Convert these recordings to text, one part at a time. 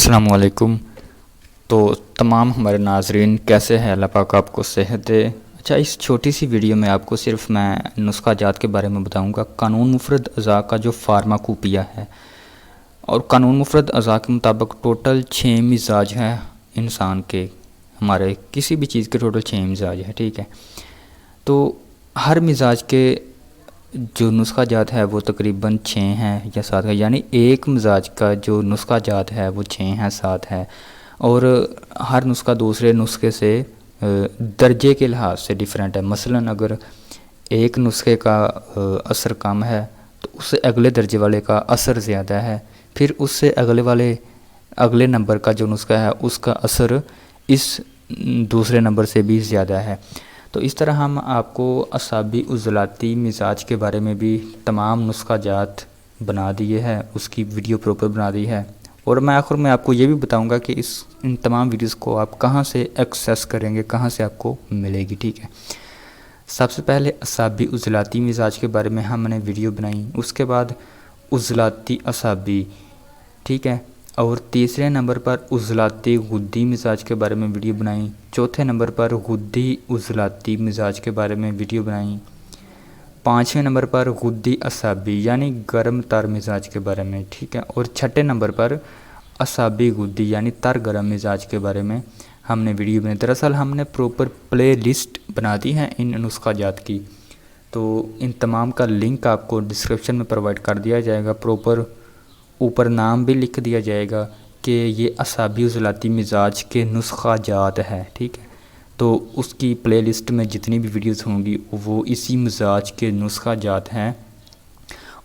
السلام علیکم۔ تو تمام ہمارے ناظرین کیسے ہیں؟ اللہ پاک آپ کو صحت دے۔ اچھا، اس چھوٹی سی ویڈیو میں آپ کو صرف میں نسخہ جات کے بارے میں بتاؤں گا۔ قانون مفرد اعضاء کا جو فارماکوپیا ہے، اور قانون مفرد اعضاء کے مطابق ٹوٹل 6 مزاج ہیں انسان کے، ہمارے کسی بھی چیز کے ٹوٹل 6 مزاج ہیں، ٹھیک ہے۔ تو ہر مزاج کے جو نسخہ جات ہے وہ تقریباً 6 ہیں یا 7 ہے، یعنی ایک مزاج کا جو نسخہ جات ہے وہ 6 ہے 7 ہے، اور ہر نسخہ دوسرے نسخے سے درجے کے لحاظ سے ڈیفرنٹ ہے۔ مثلاً اگر ایک نسخے کا اثر کم ہے تو اس سے اگلے درجے والے کا اثر زیادہ ہے، پھر اس سے اگلے نمبر کا جو نسخہ ہے اس کا اثر اس دوسرے نمبر سے بھی زیادہ ہے۔ تو اس طرح ہم آپ کو اعصابی عضلاتی مزاج کے بارے میں بھی تمام نسخہ جات بنا دیے ہیں، اس کی ویڈیو پروپر بنا دی ہے، اور میں آخر میں آپ کو یہ بھی بتاؤں گا کہ ان تمام ویڈیوز کو آپ کہاں سے ایکسیس کریں گے، کہاں سے آپ کو ملے گی، ٹھیک ہے۔ سب سے پہلے اعصابی عضلاتی مزاج کے بارے میں ہم نے ویڈیو بنائی، اس کے بعد عضلاتی اعصابی، ٹھیک ہے، اور تیسرے نمبر پر عضلاتی غدی مزاج کے بارے میں ویڈیو بنائی، چوتھے نمبر پر غدی عضلاتی مزاج کے بارے میں ویڈیو بنائی، 5ویں نمبر پر غدی اعصابی یعنی گرم تر مزاج کے بارے میں، ٹھیک ہے، اور 6 نمبر پر اعصابی غدی یعنی تر گرم مزاج کے بارے میں ہم نے ویڈیو بنائی۔ دراصل ہم نے پروپر پلے لسٹ بنا دی ہے ان نسخہ جات کی، تو ان تمام کا لنک آپ کو ڈسکرپشن میں پرووائڈ کر دیا جائے گا، پروپر اوپر نام بھی لکھ دیا جائے گا کہ یہ اعصابی عضلاتی مزاج کے نسخہ جات ہے، ٹھیک ہے۔ تو اس کی پلے لسٹ میں جتنی بھی ویڈیوز ہوں گی وہ اسی مزاج کے نسخہ جات ہیں،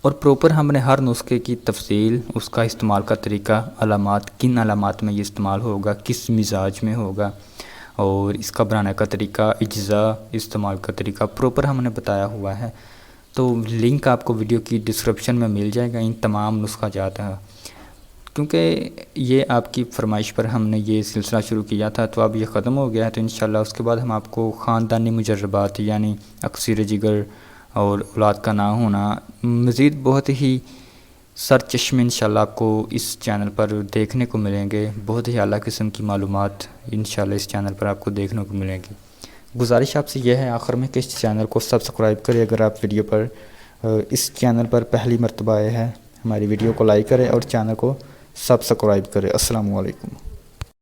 اور پروپر ہم نے ہر نسخے کی تفصیل، اس کا استعمال کا طریقہ، علامات، کن علامات میں یہ استعمال ہوگا، کس مزاج میں ہوگا، اور اس کا بنانے کا طریقہ، اجزاء استعمال کا طریقہ پروپر ہم نے بتایا ہوا ہے۔ تو لنک آپ کو ویڈیو کی ڈسکرپشن میں مل جائے گا ان تمام نسخہ جات ہیں، کیونکہ یہ آپ کی فرمائش پر ہم نے یہ سلسلہ شروع کیا تھا، تو اب یہ ختم ہو گیا ہے، تو انشاءاللہ اس کے بعد ہم آپ کو خاندانی مجربات یعنی اکسیر جگر اور اولاد کا نہ ہونا، مزید بہت ہی سرچشمے انشاءاللہ آپ کو اس چینل پر دیکھنے کو ملیں گے، بہت ہی اعلیٰ قسم کی معلومات انشاءاللہ اس چینل پر آپ کو دیکھنے کو ملیں گی۔ گزارش آپ سے یہ ہے آخر میں کہ اس چینل کو سبسکرائب کریں، اگر آپ ویڈیو پر اس چینل پر پہلی مرتبہ آئے ہیں، ہماری ویڈیو کو لائک کریں اور چینل کو سبسکرائب کریں۔ السلام علیکم۔